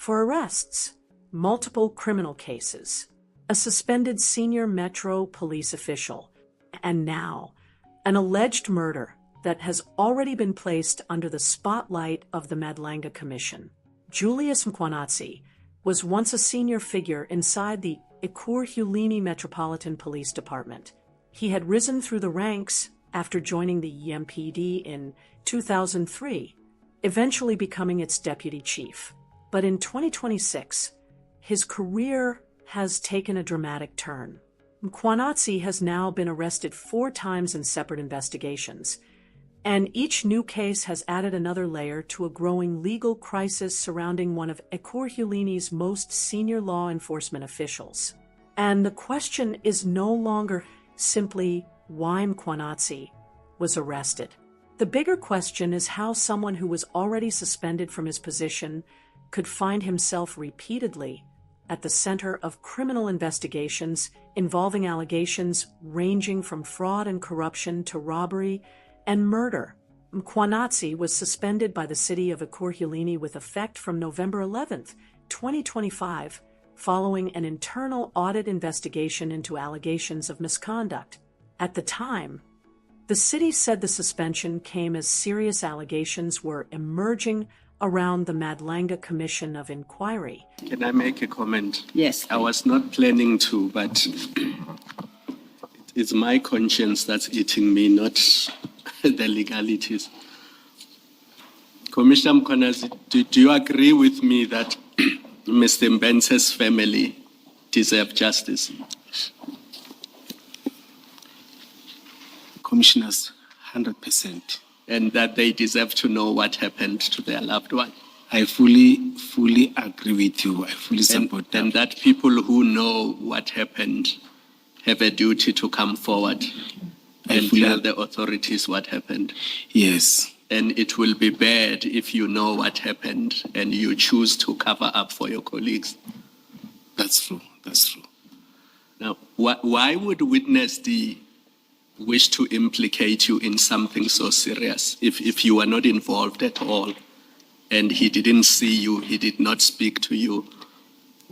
for arrests, multiple criminal cases, a suspended senior Metro police official, and now an alleged murder that has already been placed under the spotlight of the Madlanga Commission. Julius Mkhwanazi was once a senior figure inside the Ekurhuleni Metropolitan Police Department. He had risen through the ranks after joining the EMPD in 2003, eventually becoming its deputy chief. But in 2026, his career has taken a dramatic turn. Mkhwanazi has now been arrested 4 times in separate investigations, and each new case has added another layer to a growing legal crisis surrounding one of Ekurhuleni's most senior law enforcement officials. And the question is no longer simply why Mkhwanazi was arrested. The bigger question is how someone who was already suspended from his position could find himself repeatedly at the center of criminal investigations involving allegations ranging from fraud and corruption to robbery and murder. Mkhwanazi was suspended by the city of Ekurhuleni with effect from November 11, 2025, following an internal audit investigation into allegations of misconduct. At the time, the city said the suspension came as serious allegations were emerging around the Madlanga Commission of Inquiry. Can I make a comment? Yes. I was not planning to, but it's my conscience that's eating me, not the legalities. Commissioner Mkhwanazi, do you agree with me that Mr. Mbense's family deserve justice? Commissioners, 100%. And that they deserve to know what happened to their loved one? I fully agree with you. I fully support that. And that people who know what happened have a duty to come forward and tell the authorities what happened. Yes. And it will be bad if you know what happened and you choose to cover up for your colleagues. That's true. That's true. Now, why would witness wish to implicate you in something so serious if you were not involved at all and he didn't see you, he did not speak to you?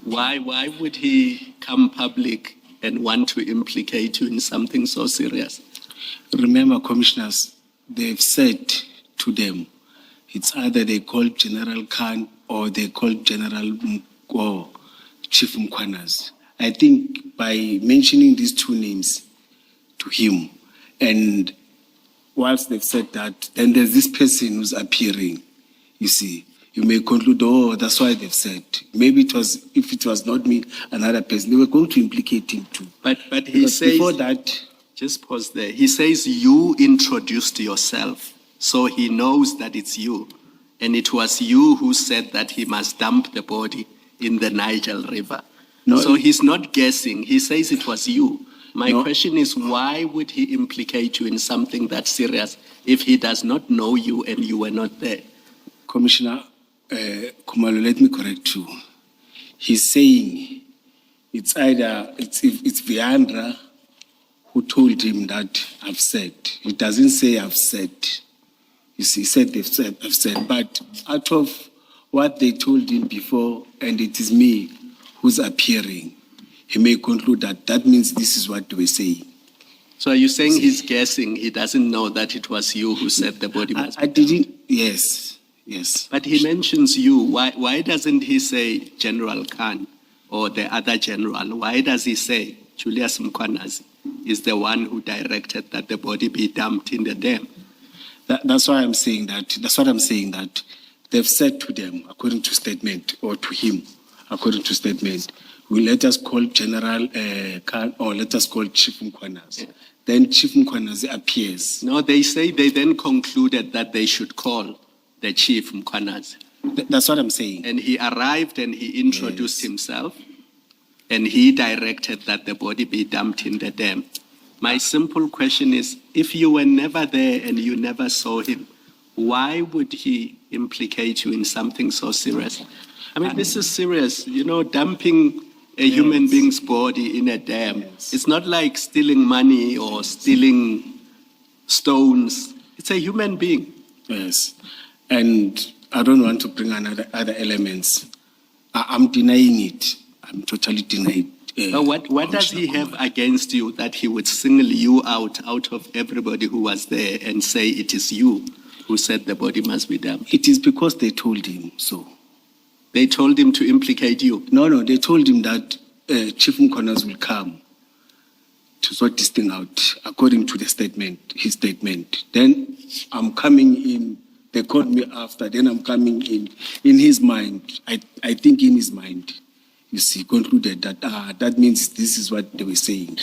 Why would he come public and want to implicate you in something so serious? Remember, commissioners, they've said to them, it's either they call General Khan or they call General or Chief Mkhwanazi. I think by mentioning these 2 names to him, and whilst they've said that, then there's this person who's appearing, you see. You may conclude, oh, that's why they've said. Maybe if it was not me, another person, they were going to implicate him too. But he says, before that, just pause there. He says you introduced yourself, so he knows that it's you. And it was you who said that he must dump the body in the Niger River. No, so he's not guessing. He says it was you. My question is, why would he implicate you in something that serious if he does not know you and you were not there? Commissioner Khumalo, let me correct you. He's saying it's Viandra who told him that I've said. He doesn't say I've said. You see, he said I've said. But out of what they told him before, and it is me who's appearing, he may conclude that means this is what they were saying. So are you saying he's guessing? He doesn't know that it was you who said the body was... I didn't... Yes. But he mentions you. Why doesn't he say General Khan or the other general? Why does he say Julius Mkhwanazi is the one who directed that the body be dumped in the dam? That's why I'm saying that. That's what I'm saying, that they've said to them, according to statement, or to him, according to statement, let us call General Khan or let us call Chief Mkhwanazi. Yeah. Then Chief Mkhwanazi appears. No, they say they then concluded that they should call the Chief Mkhwanazi. That's what I'm saying. And he arrived and he introduced himself and he directed that the body be dumped in the dam. My simple question is, if you were never there and you never saw him, why would he implicate you in something so serious? I mean, this is serious, dumping a human being's body in a dam. It's not like stealing money or stealing stones. It's a human being. Yes. And I don't want to bring other elements. I'm denying it. I'm totally denying it. But what does he have against you that he would single you out of everybody who was there and say it is you who said the body must be dumped? It is because they told him so. They told him to implicate you? No, they told him that Chief Mkhwanazi will come to sort this thing out, according to the statement, his statement. Then I'm coming in, they called me after, then I'm coming in his mind, I think in his mind, you see, concluded that that means this is what they were saying.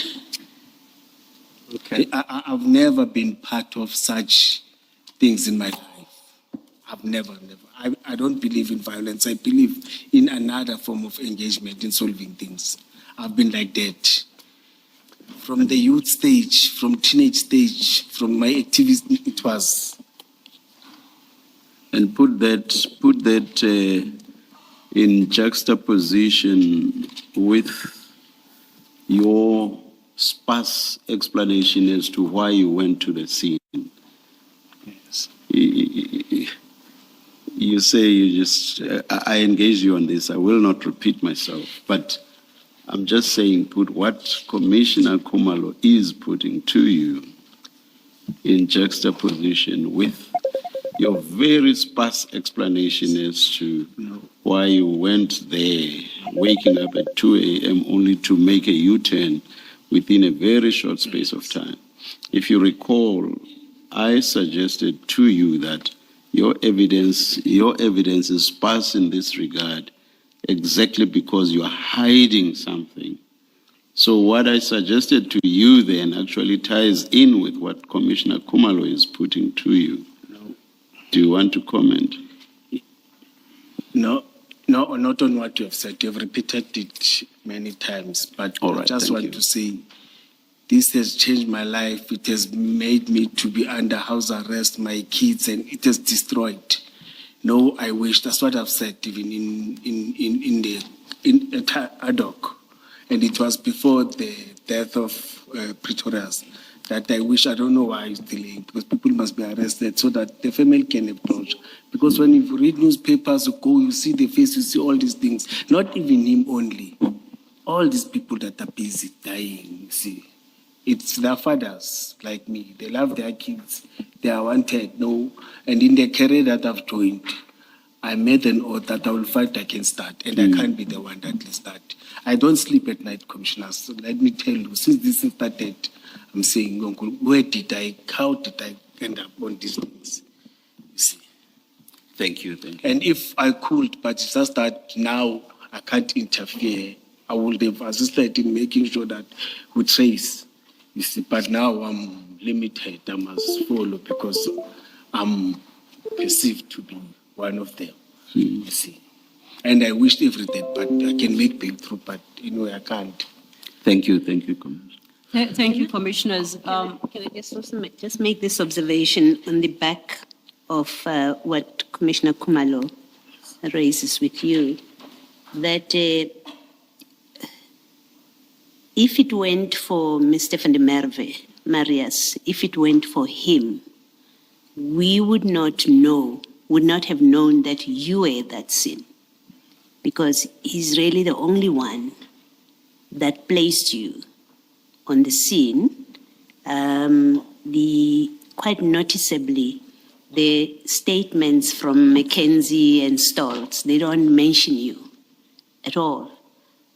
Okay. I've never been part of such things in my life. I've never. I don't believe in violence. I believe in another form of engagement in solving things. I've been like that. From the youth stage, from teenage stage, from my activism, it was. And put that in juxtaposition with your sparse explanation as to why you went to the scene. Yes. You say you just, I engage you on this. I will not repeat myself, but I'm just saying put what Commissioner Khumalo is putting to you in juxtaposition with your very sparse explanation as to why you went there, waking up at 2 a.m. only to make a U-turn within a very short space of time. If you recall, I suggested to you that your evidence is sparse in this regard exactly because you are hiding something. So what I suggested to you then actually ties in with what Commissioner Khumalo is putting to you. Do you want to comment? No, not on what you have said. You have repeated it many times, but All right, I just thank want you. to say this has changed my life. It has made me to be under house arrest, my kids, and it has destroyed. No, I wish. That's what I've said even in ad hoc, and it was before the death of Pretorius. That I wish, I don't know why it's delaying, because people must be arrested so that the family can approach. Because when you read newspapers, you see the face, you see all these things. Not even him only. All these people that are busy dying, you see. It's their fathers, like me. They love their kids. They are wanted, no. And in the career that I've joined, I made an oath that I will fight against that. And I can't be the one that will start. I don't sleep at night, Commissioner. So let me tell you, since this started, I'm saying, Uncle, how did I end up on these things? You see. Thank you. And if I could, but it's just that now I can't interfere, I would have assisted in making sure that we trace. You see, but now I'm limited. I must follow because I'm perceived to be one of them. You see. And I wished everything, but I can make breakthrough, but I can't. Thank you, Commissioner. Thank you, Commissioners. Can I just make this observation on the back of what Commissioner Khumalo raises with you, that if it went for Mr. van der Merwe, Marius, if it went for him, we would not have known that you were at that scene, because he's really the only one that placed you on the scene. Quite noticeably, the statements from Mackenzie and Stoltz, they don't mention you at all.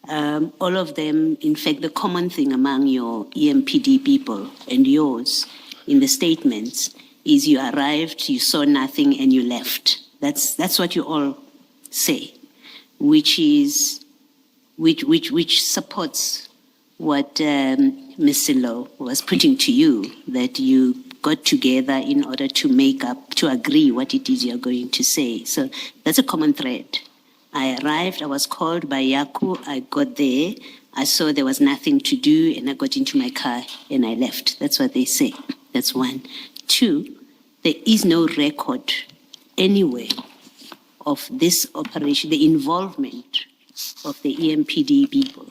All of them, in fact, the common thing among your EMPD people and yours in the statements is you arrived, you saw nothing, and you left. That's what you all say, which supports what Ms. Silo was putting to you, that you got together in order to agree what it is you're going to say. So that's a common thread. I arrived, I was called by Yaku, I got there, I saw there was nothing to do, and I got into my car and I left. That's what they say. That's one. Two, there is no record anywhere of this operation, the involvement of the EMPD people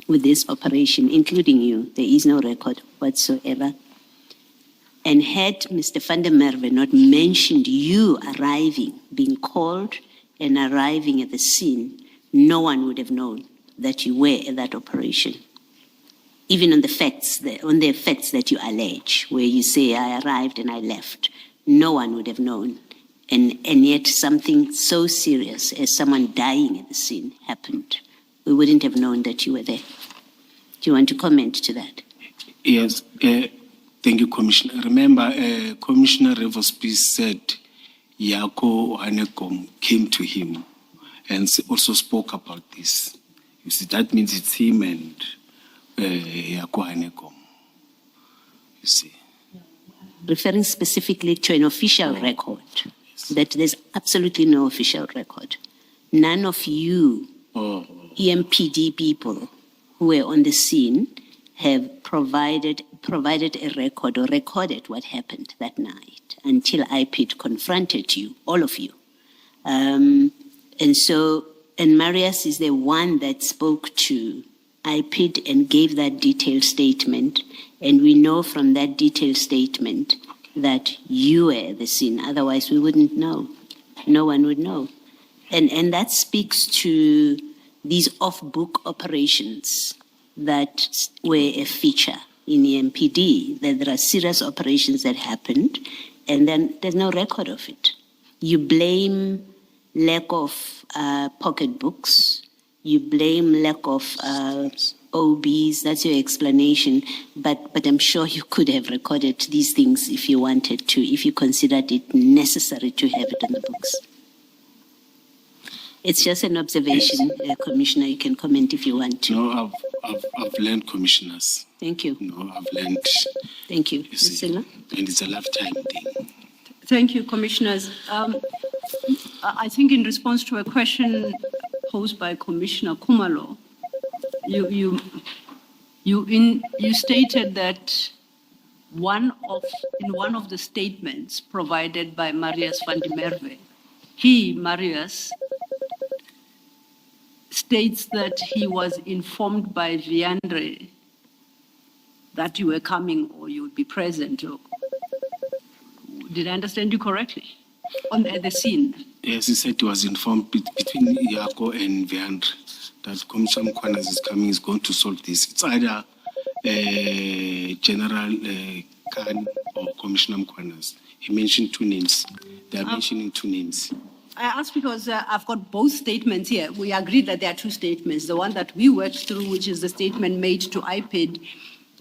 with this operation, including you. There is no record whatsoever. And had Mr. van der Merwe not mentioned you arriving, being called, and arriving at the scene, no one would have known that you were at that operation. Even on the facts that you allege, where you say, I arrived and I left, no one would have known. And yet something so serious as someone dying at the scene happened. We wouldn't have known that you were there. Do you want to comment to that? Yes, thank you, Commissioner. Remember, Commissioner Revospi said Yako Hanekom came to him and also spoke about this. You see, that means it's him and Yako Hanekom. You see. Referring specifically to an official record, that there's absolutely no official record. None of you EMPD people who were on the scene have provided a record or recorded what happened that night until IPID confronted you, all of you. And Marius is the one that spoke to IPID and gave that detailed statement. And we know from that detailed statement that you were at the scene. Otherwise, we wouldn't know. No one would know. And that speaks to these off-book operations that were a feature in EMPD, that there are serious operations that happened, and then there's no record of it. You blame lack of pocketbooks, you blame lack of OBs, that's your explanation, but I'm sure you could have recorded these things if you wanted to, if you considered it necessary to have it in the books. It's just an observation, Commissioner. You can comment if you want to. No, I've learned, Commissioners. Thank you. No, I've learned. Thank you. You see, and it's a lifetime thing. Thank you, Commissioners. I think in response to a question posed by Commissioner Khumalo, you stated that in one of the statements provided by Marius van der Merwe, Marius, states that he was informed by Viandre that you were coming or you would be present. Did I understand you correctly? At the scene? Yes, he said he was informed between Yako and Viandre that Commissioner Mkhwanazi is coming, is going to solve this. It's either General Khan or Commissioner Mkhwanazi. He mentioned two names. They are mentioning two names. I ask because I've got both statements here. We agreed that there are two statements. The one that we worked through, which is the statement made to IPID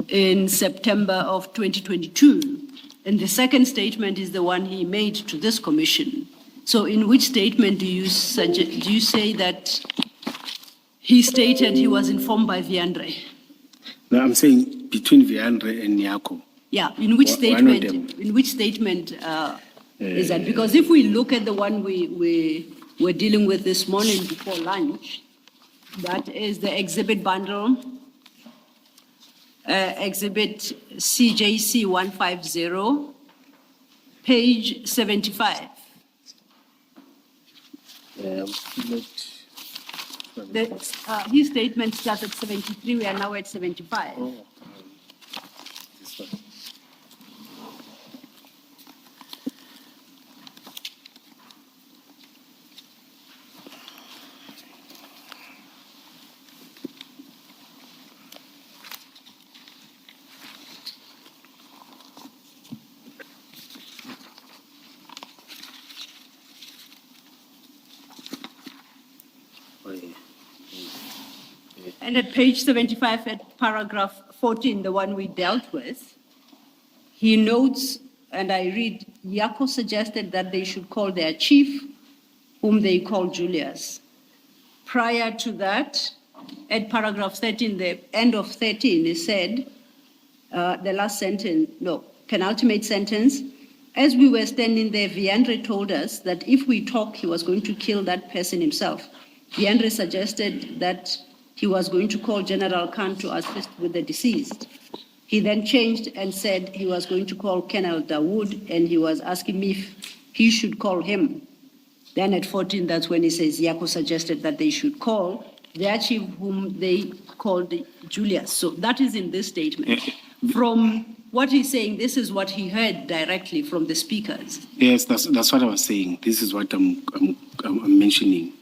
in September of 2022. And the second statement is the one he made to this commission. So in which statement do you say that he stated he was informed by Viandre? No, I'm saying between Viandre and Yako. Yeah, in which statement? In which statement is that? Because if we look at the one we were dealing with this morning before lunch, that is the exhibit bundle, exhibit CJC 150, page 75. His statement starts at 73, we are now at 75. This one. And at page 75, at paragraph 14, the one we dealt with, he notes, and I read, Yako suggested that they should call their chief, whom they called Julius. Prior to that, at paragraph 13, the end of 13, he said, the last sentence, no, penultimate sentence, as we were standing there, Viandre told us that if we talk, he was going to kill that person himself. Viandre suggested that he was going to call General Khan to assist with the deceased. He then changed and said he was going to call Colonel Dawood, and he was asking me if he should call him. Then at 14, that's when he says Yako suggested that they should call their chief, whom they called Julius. So that is in this statement. From what he's saying, this is what he heard directly from the speakers. Yes, that's what I was saying. This is what I'm I'm mentioning.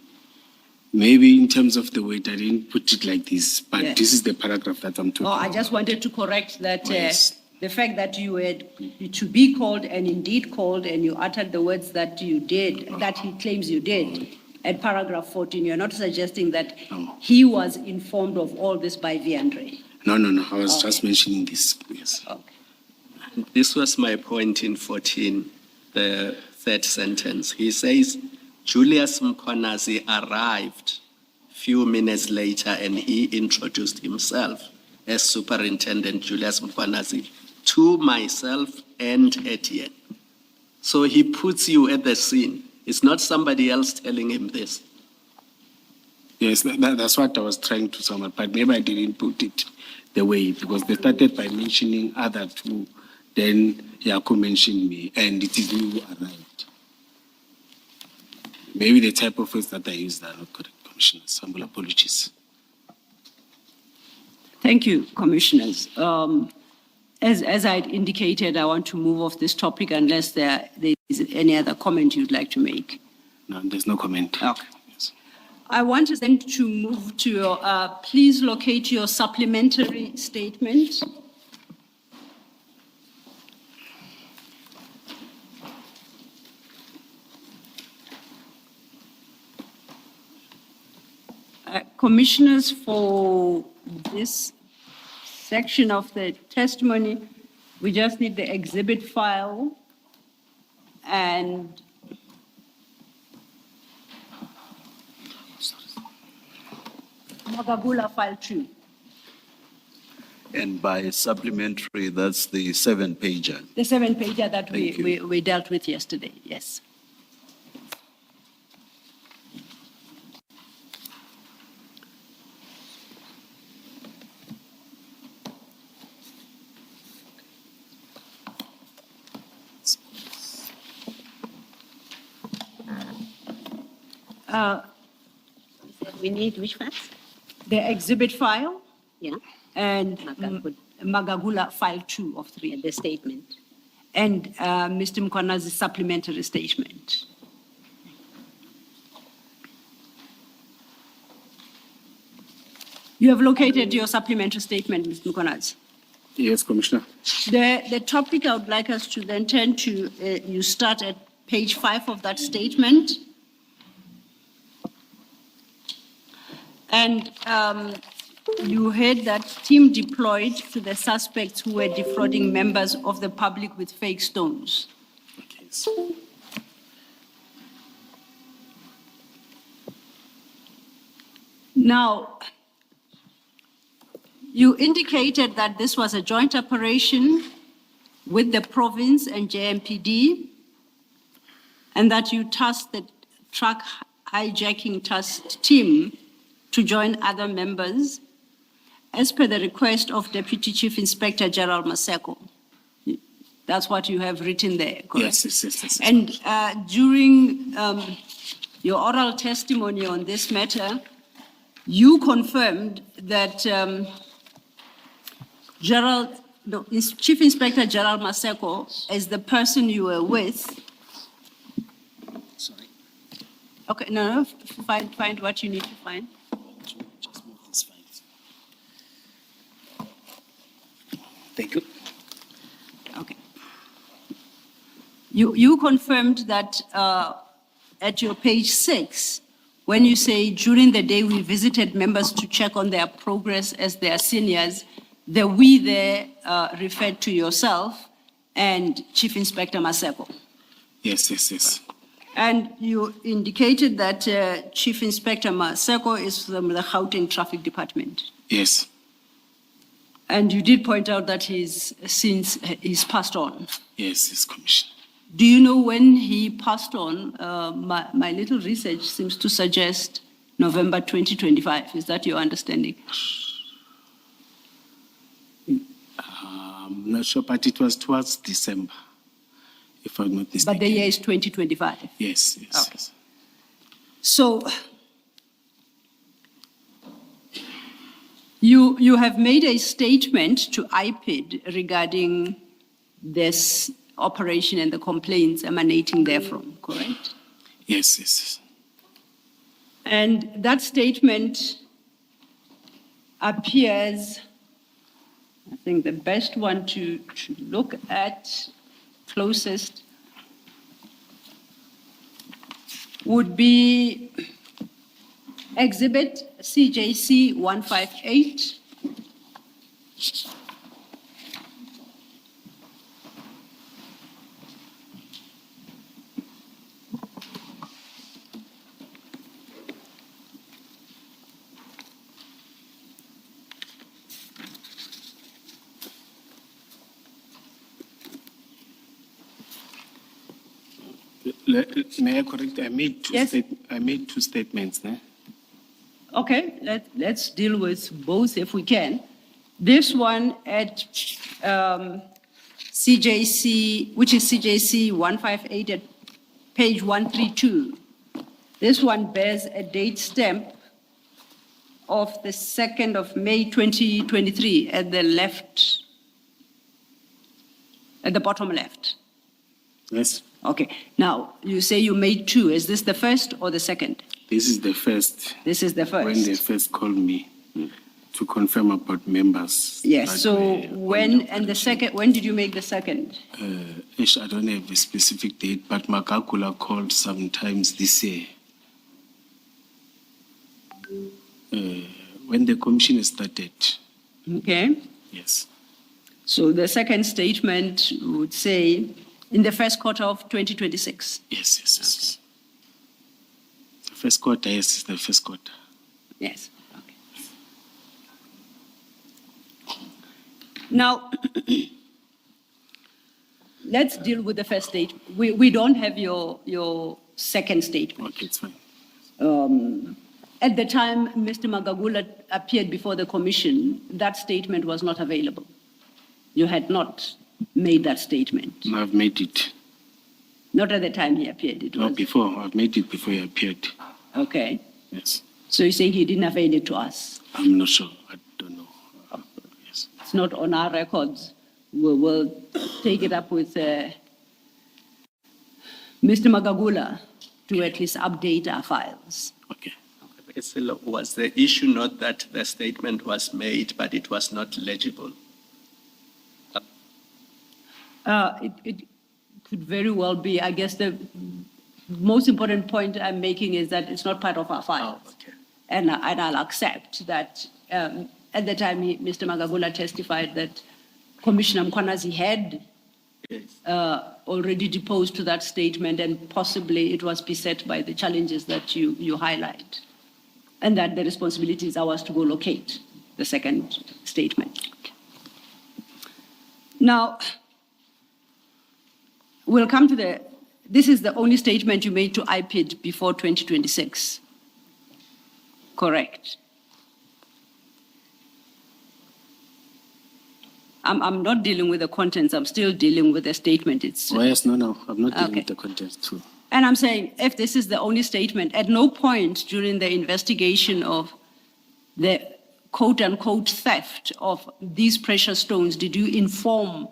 Maybe in terms of the weight, I didn't put it like this, but Yeah. this is the paragraph that I'm talking Oh, I about. just wanted to correct that Yes. the fact that you were to be called and indeed called and you uttered the words that you did, that he claims you did, at paragraph 14, you're not suggesting that No. he was informed of all this by Viandre. No. I was just mentioning this. Yes. Okay. This was my point in 14, the third sentence. He says, Julius Mkhwanazi arrived few minutes later and he introduced himself as Superintendent Julius Mkhwanazi to myself and Etienne. So he puts you at the scene. It's not somebody else telling him this. Yes, that's what I was trying to sum up, but maybe I didn't put it the way, because they started by mentioning other two, then Yako mentioned me, and it is me who arrived. Maybe the type of words that I used are not correct, Commissioners. Humble apologies. Thank you, Commissioners. As I indicated, I want to move off this topic unless there is any other comment you'd like to make. No, there's no comment. Okay. Yes. I want us then to move to your, please locate your supplementary statement. Commissioners, for this section of the testimony, we just need the exhibit file and Magagula file 2. And by supplementary, that's the 7-pager. The 7-pager that Thank you. we dealt with yesterday, yes. We need which facts? The exhibit file Yeah, and Magagula file 2 of 3. the statement. And Mr. Mkhwanazi's supplementary statement. You have located your supplementary statement, Mr. Mkhwanazi. Yes, Commissioner. The topic I would like us to then turn to, you start at page 5 of that statement. And you heard that team deployed to the suspects who were defrauding members of the public with fake stones. Okay. So, Now, you indicated that this was a joint operation with the province and JMPD, and that you tasked the truck hijacking task team to join other members as per the request of Deputy Chief Inspector General Maseko. That's what you have written there, correct? yes. And during your oral testimony on this matter, you confirmed that Chief Inspector General Maseko, as the person you were with. Sorry. Okay, no, find what you need to find. Just move this file. Thank you. Okay. You confirmed that at your page 6, when you say during the day we visited members to check on their progress as their seniors, the we there referred to yourself and Chief Inspector Maseko. Yes. And you indicated that Chief Inspector Maseko is from the Gauteng Traffic Department. Yes. And you did point out that he's passed on. Yes, Commissioner. Do you know when he passed on? My little research seems to suggest November 2025. Is that your understanding? I'm not sure, but it was towards December, if I'm not mistaken. But the year is 2025. Yes. Okay. So you have made a statement to IPID regarding this operation and the complaints emanating therefrom, correct? Yes. And that statement appears, I think the best one to look at closest would be Exhibit CJC 158. May I correct? I made two, Yes. I made two statements. Okay, let's deal with both if we can. This one at CJC, which is CJC 158 at page 132. This one bears a date stamp of the 2nd of May 2023 at the left, at the bottom left. Yes. Okay, now you say you made two. Is this the first or the second? This is the first. This is the first. When they first called me to confirm about members. Yes, that so were when, on the and the operation. second, when did you make the second? I don't have a specific date, but Makakula called sometimes this year. When the commission started, Okay, yes. so the second statement would say, in the first quarter of 2026. Yes. The first quarter, yes, the first quarter. Yes, okay. Now, let's deal with the first statement. We don't have your second statement. Okay, it's fine. At the time Mr. Magagula appeared before the commission, that statement was not available. You had not made that statement. No, I've made it. Not at the time he appeared, it No, was. before. I've made it before he appeared. Okay, Yes. so you're saying he didn't avail it to us? I'm not sure. I don't know. Yes. It's not on our records. We'll take it up with Mr. Magagula to at least update our files. Okay. Was the issue not that the statement was made, but it was not legible? It could very well be. I guess the most important point I'm making is that it's not part of our files. Oh, okay. And I'll accept that at the time Mr. Magagula testified that Commissioner Mkhwanazi had Yes. already deposed to that statement, and possibly it was beset by the challenges that you highlight, and that the responsibility is ours to go locate the second statement. Now, we'll come to this is the only statement you made to IPID before 2026. Correct. I'm not dealing with the contents, I'm still dealing with the statement. Oh, yes, no. I'm not dealing Okay. with the content too. And I'm saying, if this is the only statement, at no point during the investigation of the quote-unquote theft of these precious stones did you inform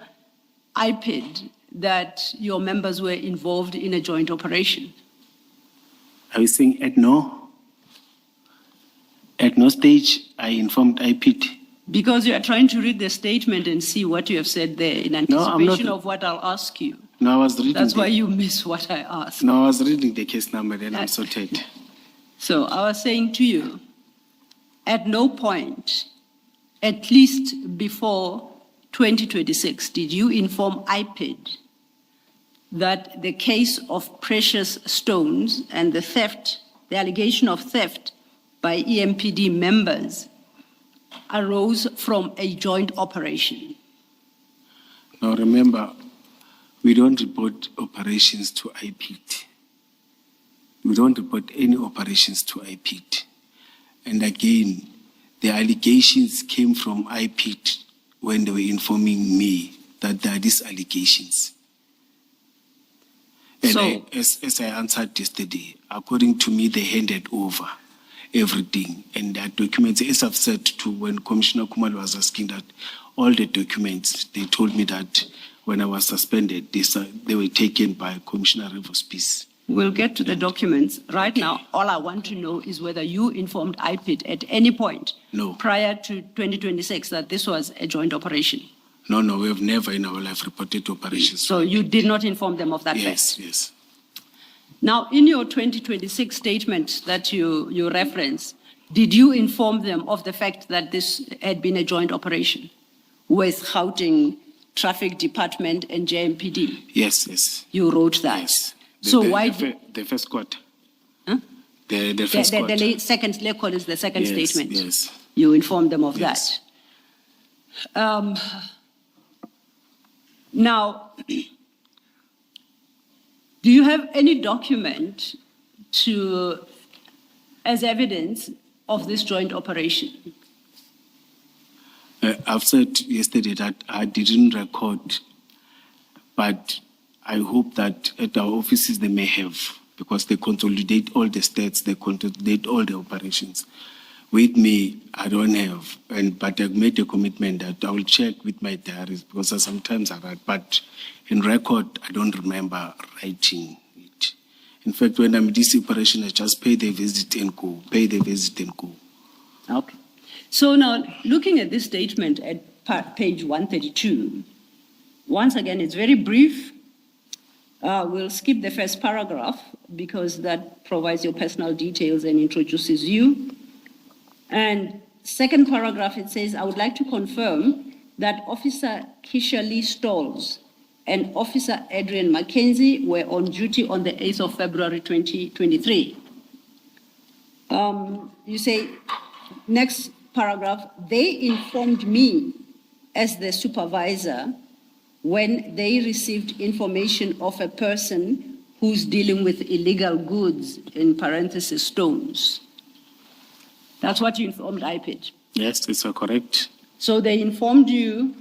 IPID that your members were involved in a joint operation? Are you saying at no stage I informed IPT? Because you are trying to read the statement and see what you have said there in No, I'm not. anticipation of what I'll ask you. No, I was reading. That's why you miss what I asked. No, I was reading the case number, then I'm sorted. So I was saying to you, at no point, at least before 2026, did you inform IPID that the case of precious stones and the theft, the allegation of theft by EMPD members arose from a joint operation? Now remember, we don't report operations to IPT. We don't report any operations to IPT. And again, the allegations came from IPT when they were informing me that there are these allegations. And as I answered yesterday, according to me, they handed over everything. And their documents, as I've said to when Commissioner Khumalo was asking that, all the documents, they told me that when I was suspended, they were taken by Commissioner Rivers Peace. We'll get to the documents. Right now, all I want to know is whether you informed IPID at any point No. prior to 2026 that this was a joint operation. No, we have never in our life reported operations. So you did not inform them of that fact? Yes. Now, in your 2026 statement that you reference, did you inform them of the fact that this had been a joint operation with Gauteng Traffic Department and JMPD? Yes. You wrote that? Yes. So why? The first quarter. Huh? The first quarter. Second, let's call it the second Yes, statement. yes. You informed them of Yes. that. Now, do you have any document as evidence of this joint operation? I've said yesterday that I didn't record, but I hope that at our offices they may have, because they consolidate all the stats, they consolidate all the operations. With me, I don't have, but I made a commitment that I will check with my diaries, because sometimes I write, but in record, I don't remember writing it. In fact, when I'm in this operation, I just pay the visit and go, Okay. So now, looking at this statement at page 132, once again, it's very brief. We'll skip the first paragraph because that provides your personal details and introduces you. And second paragraph, it says, I would like to confirm that Officer Keisha Lee Stolz and Officer Adrian Mackenzie were on duty on the 8th of February 2023. You say, next paragraph, they informed me as the supervisor when they received information of a person who's dealing with illegal goods, in parentheses, stones. That's what you informed IPID. Yes, it's correct. So they informed you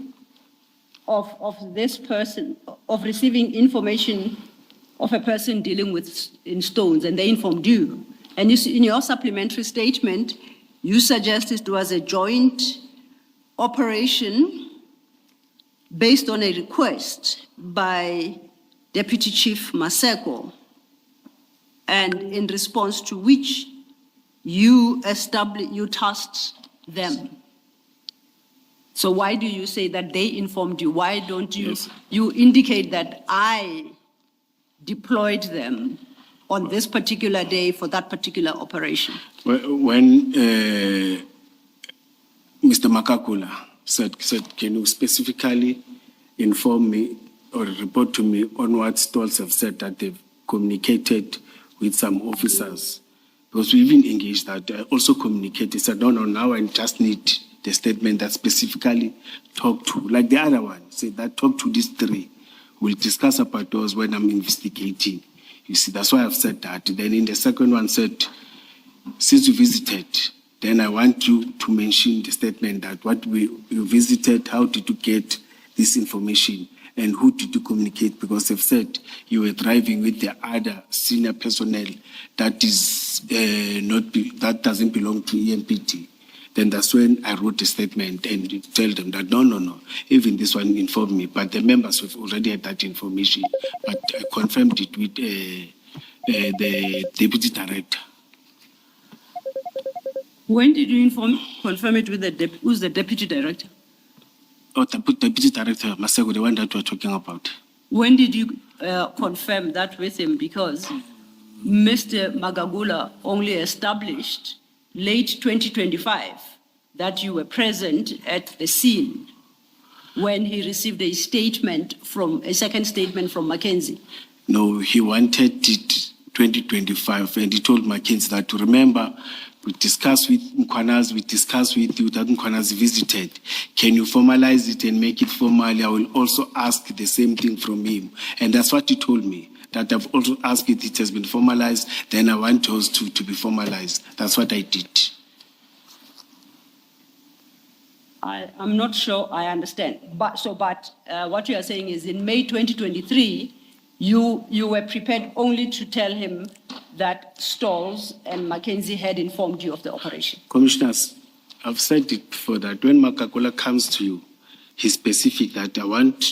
of this person, of receiving information of a person dealing with in stones, and they informed you. And you see, in your supplementary statement, you suggested it was a joint operation based on a request by Deputy Chief Maseko, and in response to which you tasked them. So why do you say that they informed you? Why don't you, you indicate that I deployed them on this particular day for that particular operation? When Mr. Makakula said, can you specifically inform me or report to me on what Stolz have said that they've communicated with some officers? Because we even engaged that. I also communicated, said, no, now I just need the statement that specifically talk to, like the other one, said that talk to these three. We'll discuss about those when I'm investigating. You see, that's why I've said that. Then in the second one said, since you visited, then I want you to mention the statement that what you visited, how did you get this information, and who did you communicate? Because they've said you were driving with the other senior personnel that is that doesn't belong to EMPD. Then that's when I wrote a statement and tell them that no, even this one informed me, but the members have already had that information, but I confirmed it with the deputy director. When did you confirm it with who's the deputy director? Oh, the deputy director, Maseko, the one that we're talking about. When did you confirm that with him? Because Mr. Magagula only established late 2025 that you were present at the scene when he received a second statement from Mackenzie. No, he wanted it 2025, and he told Mackenzie that, to remember, we discussed with Mkhwanazi, we discussed with you that Mkhwanazi visited. Can you formalize it and make it formal? I will also ask the same thing from him. And that's what he told me, that I've also asked it has been formalized, then I want those to be formalized. That's what I did. I'm not sure I understand. But what you are saying is in May 2023, you were prepared only to tell him that Stolz and Mackenzie had informed you of the operation. Commissioners, I've said it before that when Makakola comes to you, he's specific that I want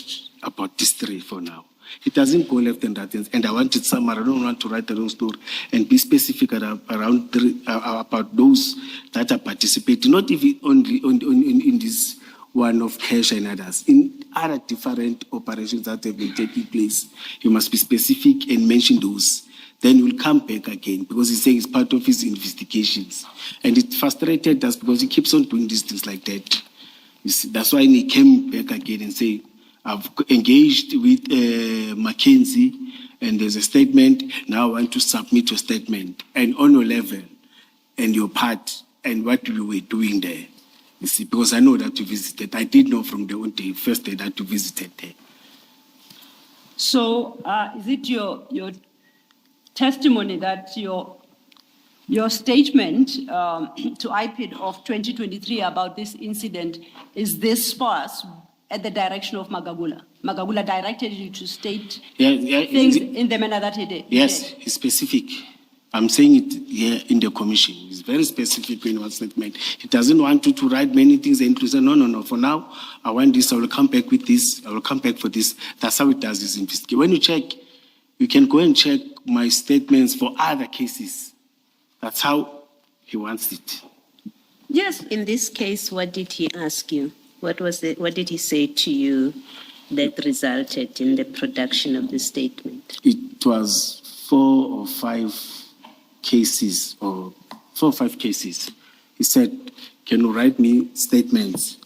about these three for now. It doesn't go left and right. And I want it somewhere. I don't want to write the wrong story and be specific about those that are participating, not even only in this one of cash and others. In other different operations that have been taking place, you must be specific and mention those. Then we'll come back again because he's saying it's part of his investigations. And it frustrated us because he keeps on doing these things like that. You see, that's why he came back again and say, I've engaged with Mackenzie and there's a statement. Now I want to submit your statement and on your level and your part and what you were doing there. You see, because I know that you visited. I did know from the first day that you visited there. So is it your testimony that your statement to IPID of 2023 about this incident is this sparse at the direction of Magagula? Magagula directed you to state things in the manner that he did. Yes, it's specific. I'm saying it here in the commission. It's very specific in one statement. He doesn't want you to write many things and to say, no. For now, I want this. I will come back with this. I will come back for this. That's how it does this investigation. When you check, you can go and check my statements for other cases. That's how he wants it. Yes. In this case, what did he ask you? What did he say to you that resulted in the production of the statement? It was 4 or 5 cases. He said, can you write me statements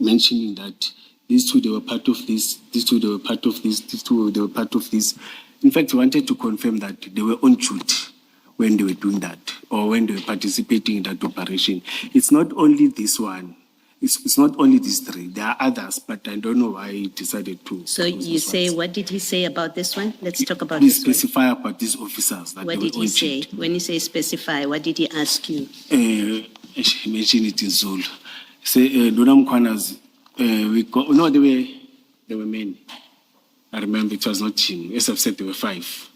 mentioning that these two, they were part of this, these two, they were part of this, these two, they were part of this. In fact, he wanted to confirm that they were on duty when they were doing that or when they were participating in that operation. It's not only this one. It's not only these 3. There are others, but I don't know why he decided to. So you say, what did he say about this one? Let's talk about this one. Please specify about these officers. That what did he say? When you say specify, what did he ask you? He mentioned it in Zulu. Say, Julius Mkhwanazi, there were many. I remember it was not him. As I've said, there were 5.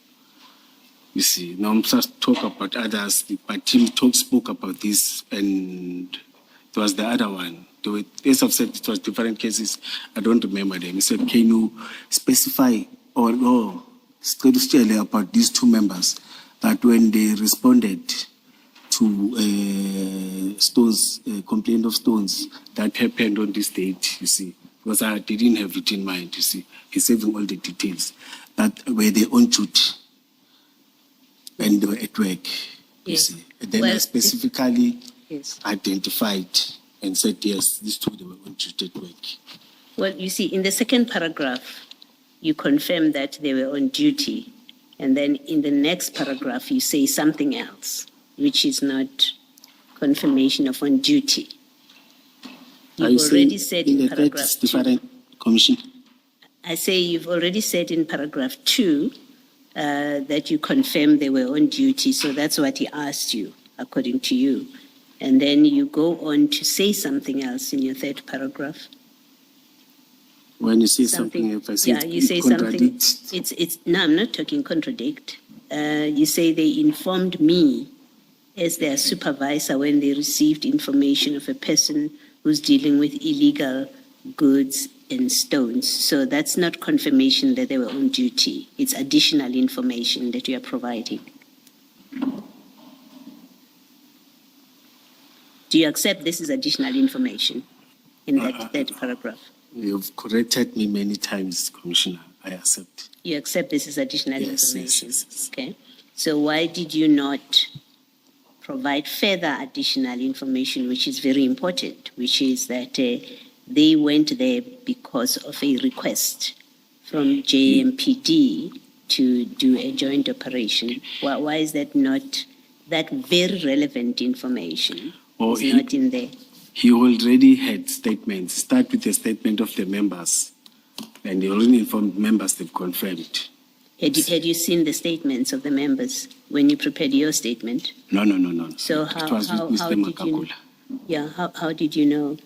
You see, now I'm just talk about others, but Tim spoke about this, and it was the other one. There were, as I've said, it was different cases. I don't remember them. He said, can you specify or tell about these 2 members that when they responded to Stones, complaint of Stones, that happened on this date, you see, because I didn't have it in mind, you see. He's saving all the details. That were they on duty and they were at work, you see. And then I specifically identified and said, yes, these 2, they were on duty at work. Well, you see, in the second paragraph, you confirm that they were on duty. And then in the next paragraph, you say something else, which is not confirmation of on duty. You've already said in paragraph 2. Different commission. I say you've already said in paragraph 2 that you confirm they were on duty. So that's what he asked you, according to you. And then you go on to say something else in your 3rd paragraph. When you say something else, I say you say something. No, I'm not talking contradict. You say they informed me as their supervisor when they received information of a person who's dealing with illegal goods and stones. So that's not confirmation that they were on duty. It's additional information that you are providing. Do you accept this is additional information in that paragraph? You've corrected me many times, Commissioner. I accept. You accept this is additional information? Yes. Okay. So why did you not provide further additional information, which is very important, which is that they went there because of a request from JMPD to do a joint operation? Why is that not that very relevant information? It's not in there. He already had statements. Start with the statement of the members. And he already informed members they've confirmed. Had you seen the statements of the members when you prepared your statement? No. So it was with Mr. Makakula. How did you know?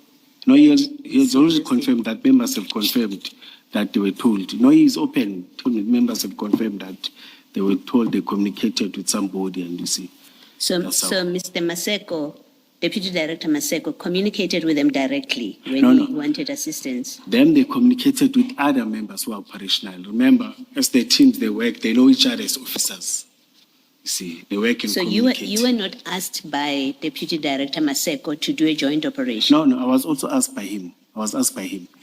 No, he has already confirmed that members have confirmed that they were told. No, he is open. Members have confirmed that they were told they communicated with somebody, and you see. So Mr. Maseko Deputy Director Maseko communicated with them directly when No, he no. wanted assistance. Then they communicated with other members who are operational. Remember, as the teams they work, they know each other as officers. You see, they work and So communicate. you were not asked by Deputy Director Maseko to do a joint operation? No, I was also asked by him.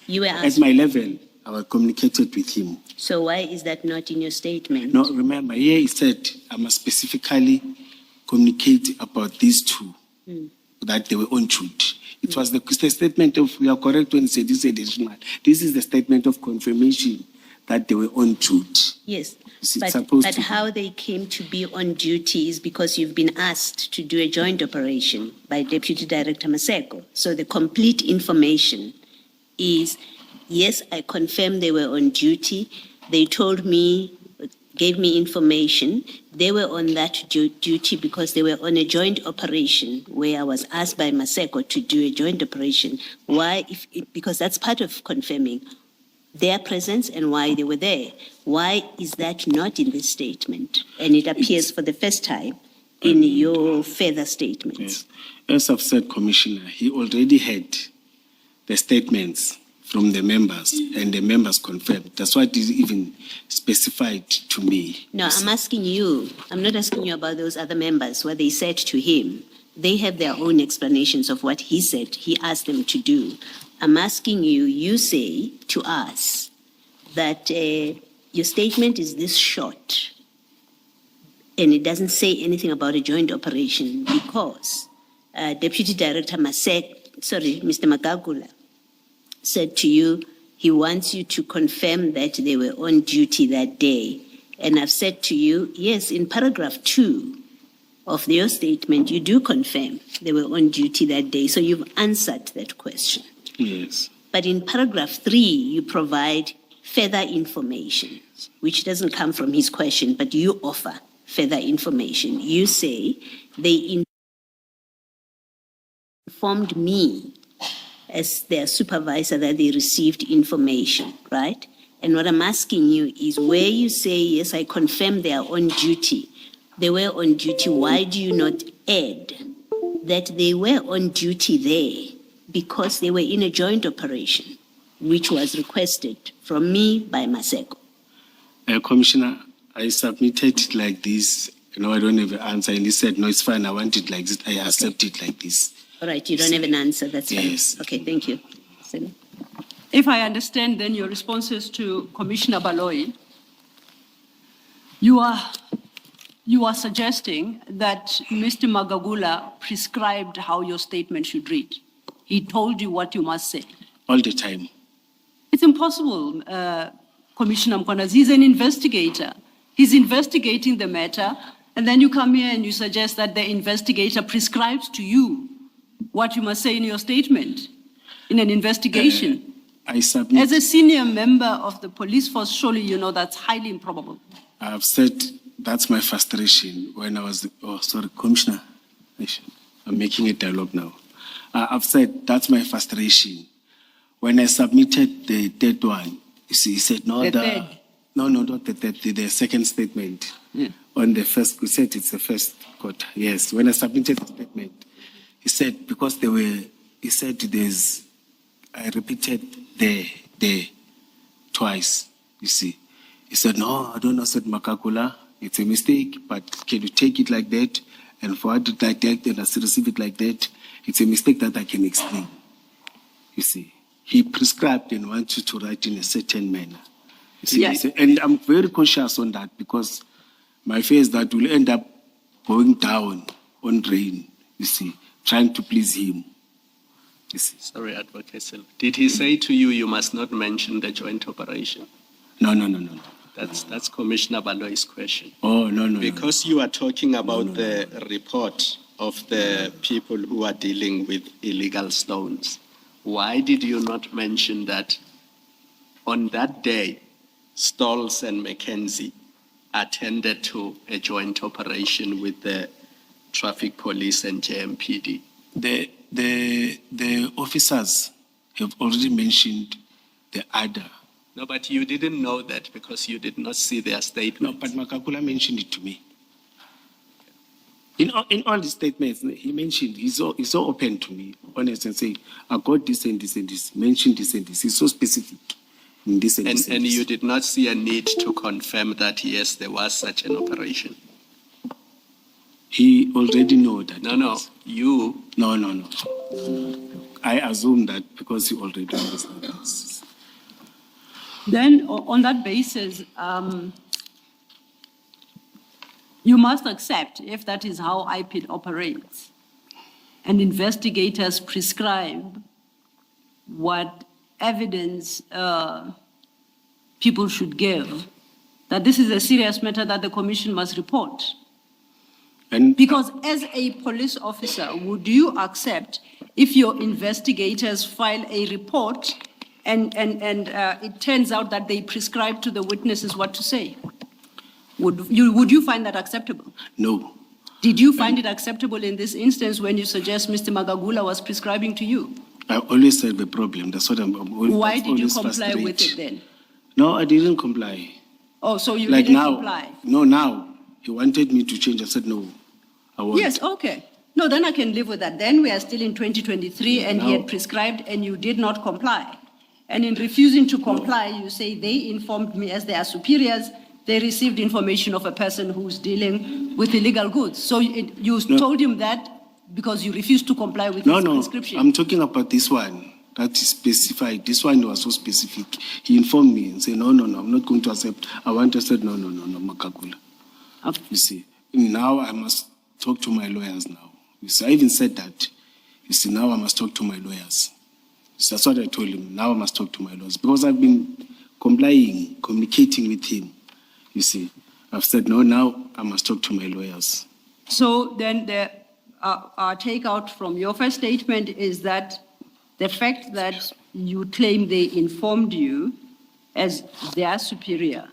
You were At asked. my level, I was communicated with him. So why is that not in your statement? No, remember, here he said I must specifically communicate about these two, that they were on duty. It was the statement of, you are correct when you say this is additional. This is the statement of confirmation that they were on duty. Yes, It's but supposed to- how they came to be on duty is because you've been asked to do a joint operation by Deputy Director Maseko. So the complete information is, yes, I confirm they were on duty. They told me, gave me information. They were on that duty because they were on a joint operation where I was asked by Maseko to do a joint operation. Why? Because that's part of confirming their presence and why they were there. Why is that not in this statement? And it appears for the first time in your further statements. Yes. As I've said, Commissioner, he already had the statements from the members, and the members confirmed. That's what is even specified to me. No, I'm asking you. I'm not asking you about those other members, what they said to him. They have their own explanations of what he said, he asked them to do. I'm asking you, you say to us that your statement is this short and it doesn't say anything about a joint operation because Deputy Director Mr. Magagula said to you, he wants you to confirm that they were on duty that day. And I've said to you, yes, in paragraph 2 of your statement, you do confirm they were on duty that day. So you've answered that question. Yes. But in paragraph 3, you provide further information, which doesn't come from his question, but you offer further information. You say they informed me as their supervisor that they received information, right? And what I'm asking you is where you say, yes, I confirm they are on duty. They were on duty. Why do you not add that they were on duty there because they were in a joint operation, which was requested from me by Maseko? Commissioner, I submitted it like this. I don't have an answer. And he said, no, it's fine. I want it like this. I accept it like this. All right, you don't have an answer. That's fine. Yes. Okay, thank you. If I understand then your responses to Commissioner Baloyi, you are suggesting that Mr. Magagula prescribed how your statement should read. He told you what you must say. All the time. It's impossible, Commissioner Mkhwanazi. He's an investigator. He's investigating the matter, and then you come here and you suggest that the investigator prescribes to you what you must say in your statement in an investigation. I submit. As a senior member of the police force, surely you know that's highly improbable. I've said that's my frustration when I was, Commissioner, I'm making a dialogue now. I've said that's my frustration. When I submitted the third one, you see, he said, no, no, not the third, the second statement. Yeah. On the first, he said it's the first quarter. Yes, when I submitted the statement, he said, because I repeated there twice, you see. He said, no, I don't know, said Makakula, it's a mistake, but can you take it like that and forward it like that and receive it like that? It's a mistake that I can explain. You see, he prescribed and wants you to write in a certain manner. You see, Yes. and I'm very conscious on that because my fear is that we'll end up going down on drain, you see, trying to please him. You see. Sorry, Advocate Silva. Did he say to you, you must not mention the joint operation? No. That's Commissioner Baloyi's question. Oh, no. Because you are talking about the report of the people who are dealing with illegal stones, why did you not mention that on that day, Stolz and Mackenzie attended to a joint operation with the traffic police and JMPD? The officers have already mentioned the other. No, but you didn't know that because you did not see their No, statement. but Makakula mentioned it to me. In all the statements, he mentioned, he's so open to me, honest, and say, I got this and this and this, mentioned this and this. He's so specific in this and this. And this. you did not see a need to confirm that, yes, there was such an operation? He already know that. No, you. No. I assume that because he already knows that. Then, on that basis, you must accept, if that is how IPID operates, and investigators prescribe what evidence people should give, that this is a serious matter that the commission must report. And Because as a police officer, would you accept if your investigators file a report and it turns out that they prescribe to the witnesses what to say? Would you find that acceptable? no, Did you find it acceptable in this instance when you suggest Mr. Magagula was prescribing to you? I always said the problem. That's what I'm always. Why did you always comply with frustrate. it then? No, I didn't comply. Oh, so you Like didn't now, comply? no, now he wanted me to change. I said no, I won't. Yes, okay. No, then I can live with that. Then we are still in 2023 and he Now- had prescribed and you did not comply. And in refusing to comply, you say they informed me as their superiors, they received information of a person who's dealing with illegal goods. So you told him that because you refused to comply with his No, prescription. I'm talking about this one. That is specified. This one was so specific. He informed me and said, no, I'm not going to accept. I want to say, no, Makagula. Okay. You see, now I must talk to my lawyers now. You see, I even said that. You see, now I must talk to my lawyers. You see, that's what I told him. Now I must talk to my lawyers. Because I've been complying, communicating with him. You see, I've said, no, now I must talk to my lawyers. So then our takeout from your first statement is that the fact that you claim they informed you as their superior,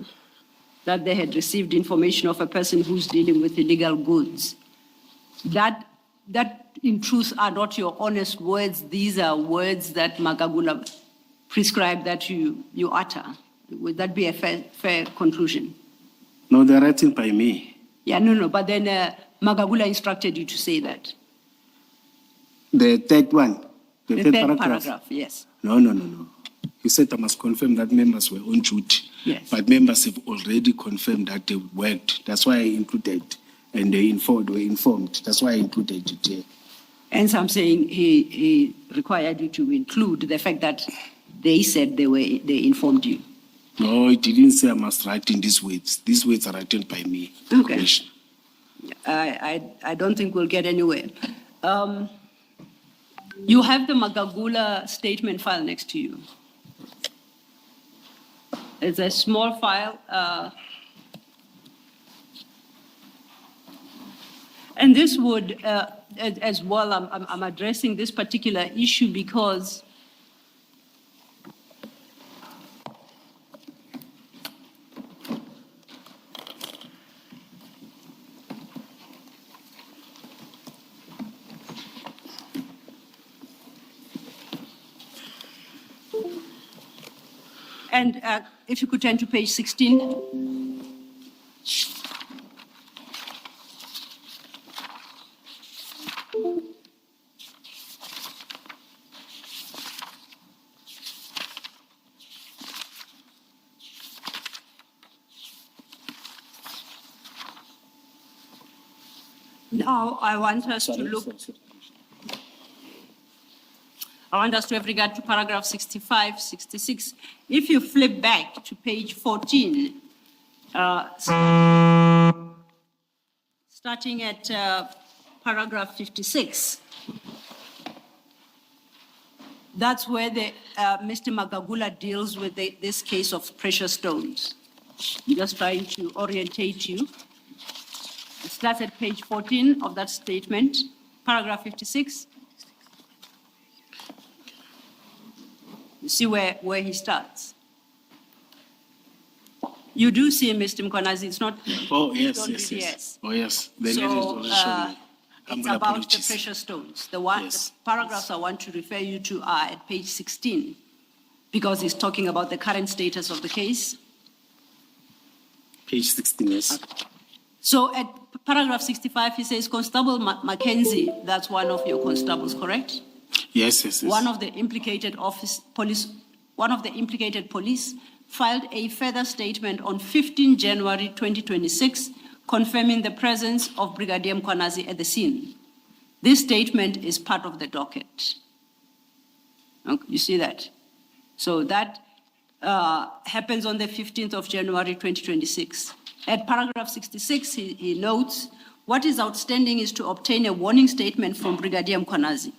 that they had received information of a person who's dealing with illegal goods, that in truth are not your honest words. These are words that Magagula prescribed that you utter. Would that be a fair conclusion? No, they're written by me. Yeah, no, but then Magagula instructed you to say that. The third one. The third paragraph, yes. No. He said I must confirm that members were on duty. Yes. But members have already confirmed that they worked. That's why I included, and they were informed. That's why I included it here. And so I'm saying he required you to include the fact that they said they informed you. No, he didn't say I must write in these words. These words are written by me. Okay. Commission. I don't think we'll get anywhere. You have the Magagula statement file next to you. It's a small file. And this would, as well, I'm addressing this particular issue because and if you could turn to page 16. Now, I want us to have regard to paragraph 65, 66. If you flip back to page 14, starting at paragraph 56, that's where Mr. Magagula deals with this case of precious stones. I'm just trying to orientate you. It starts at page 14 of that statement, paragraph 56. You see where he starts. You do see Mr. Mkhwanazi, it's not. Oh, yes. Yes. Oh, yes. The lady has So already shown me. it's Humble about the apologies. precious stones. The Yes. paragraphs I want to refer you to are at page 16, because he's talking about the current status of the case. Page 16, yes. So at paragraph 65, he says, Constable Mackenzie, that's one of your constables, correct? Yes, yes, yes. One of the implicated police filed a further statement on 15 January 2026, confirming the presence of Brigadier Mkhwanazi at the scene. This statement is part of the docket. Okay, you see that? So that happens on the 15th of January 2026. At paragraph 66, he notes, what is outstanding is to obtain a warning statement from Brigadier Mkhwanazi.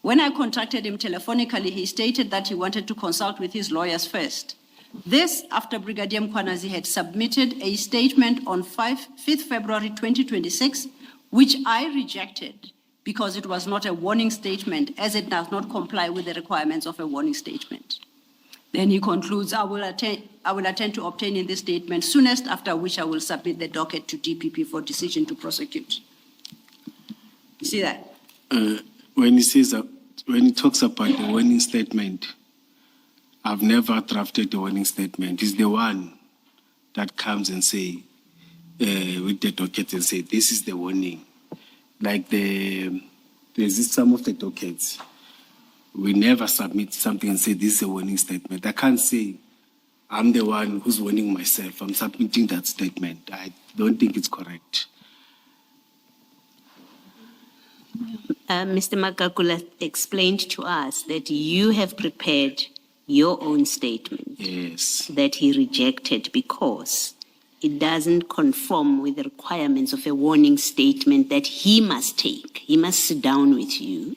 When I contacted him telephonically, he stated that he wanted to consult with his lawyers first. This after Brigadier Mkhwanazi had submitted a statement on 5th February 2026, which I rejected because it was not a warning statement, as it does not comply with the requirements of a warning statement. Then he concludes, I will attend to obtaining this statement soonest, after which I will submit the docket to DPP for decision to prosecute. You see that? When he says that, when he talks about the warning statement, I've never drafted the warning statement. He's the one that comes and say, with the docket and say, this is the warning. Like there's some of the dockets, we never submit something and say, this is a warning statement. I can't say, I'm the one who's warning myself. I'm submitting that statement. I don't think it's correct. Mr. Magagula explained to us that you have prepared your own statement. Yes. That he rejected because it doesn't conform with the requirements of a warning statement that he must take. He must sit down with you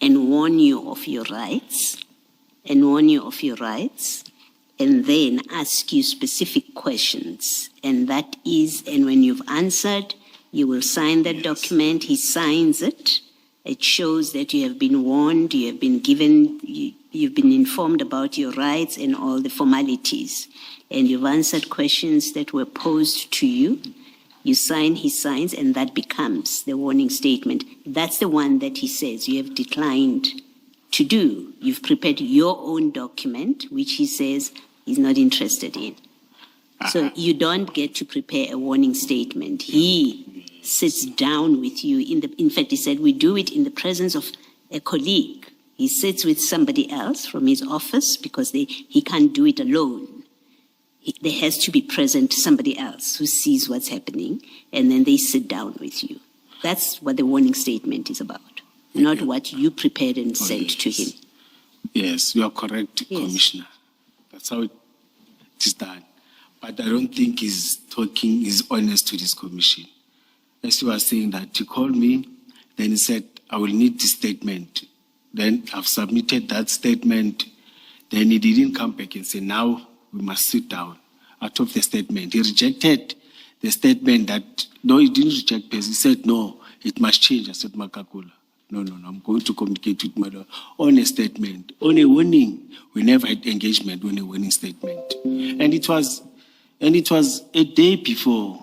and warn you of your rights, and then ask you specific questions. And that is, and when you've answered, you will sign that document. He signs it. It shows that you have been warned, you have been given, you've been informed about your rights and all the formalities. And you've answered questions that were posed to you. You sign, he signs, and that becomes the warning statement. That's the one that he says you have declined to do. You've prepared your own document, which he says he's not interested in. So you don't get to prepare a warning statement. He sits down with you. In fact, he said we do it in the presence of a colleague. He sits with somebody else from his office because he can't do it alone. There has to be present somebody else who sees what's happening, and then they sit down with you. That's what the warning statement is about, not what you prepared and sent to him. Yes, you are correct, Yes. Commissioner. That's how it is done. But I don't think he's honest to this commission. As you are saying that, he called me, then he said, I will need this statement. Then I've submitted that statement. Then he didn't come back and say, now we must sit down. Out of the statement, he rejected the statement that, no, he didn't reject it. He said, no, it must change. I said, Makakula, no, I'm going to communicate with my lawyer on a statement, on a warning. We never had engagement on a warning statement. And it was a day before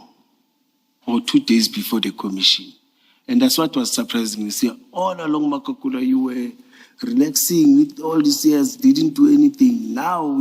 or 2 days before the commission. And that's what was surprising. You see, all along Makakula, you were relaxing with all these years, didn't do anything. Now